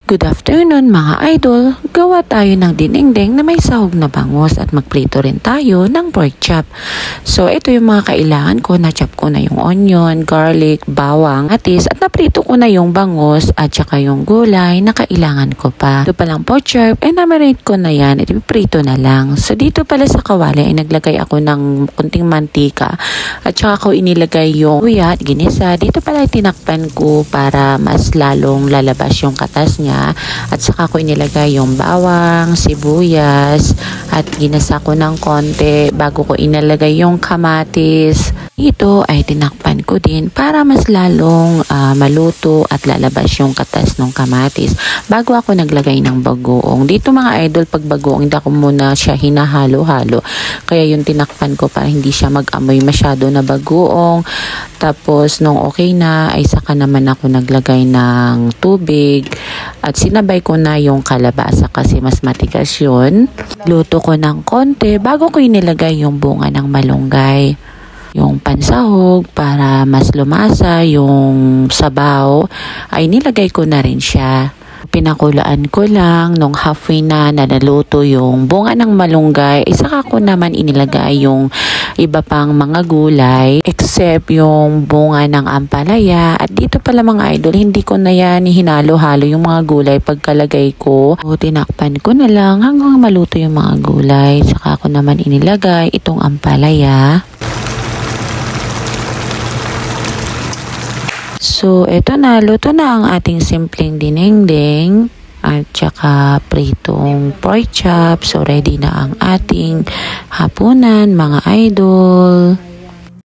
Good afternoon mga idol! Gawa tayo ng dinengdeng na may sahog na bangus at magprito rin tayo ng pork chop. So ito yung mga kailangan ko. Na-chop ko na yung onion, garlic, bawang, atis at naprito ko na yung bangus at saka yung gulay na kailangan ko pa. Ito palang pork chop na-marinate ko na yan at ipiprito na lang. So dito pala sa kawali ay naglagay ako ng kunting mantika at saka ko inilagay yung luya at ginisa. Dito pala tinakpan ko para mas lalong lalabas yung katas niya. At saka ko inilagay yung bawang, sibuyas at ginasa ko ng konti bago ko inilagay yung kamatis. Ito ay tinakpan ko din para mas lalong maluto at lalabas yung katas ng kamatis bago ako naglagay ng bagoong. Dito mga idol, pag bagoong hindi ako muna siya hinahalo-halo, kaya yung tinakpan ko para hindi siya mag-amoy masyado na bagoong. Tapos nung okay na ay saka naman ako naglagay ng tubig at sinabay ko na yung kalabasa kasi mas matigas yun. Luto ko ng konti bago ko inilagay yung bunga ng malunggay. Yung pansahog para mas lumasa yung sabaw ay nilagay ko na rin siya. Pinakulaan ko lang nung halfway na naluto yung bunga ng malunggay. Saka ko naman inilagay yung iba pang mga gulay except yung bunga ng ampalaya. At dito pala mga idol, hindi ko na yan hinalo-halo yung mga gulay pagkalagay ko. So, tinakpan ko na lang hanggang maluto yung mga gulay. Saka ko naman inilagay itong ampalaya. So, eto na, luto na ang ating simpleng dinengdeng at saka pritong pork chop. So, ready na ang ating hapunan mga idol.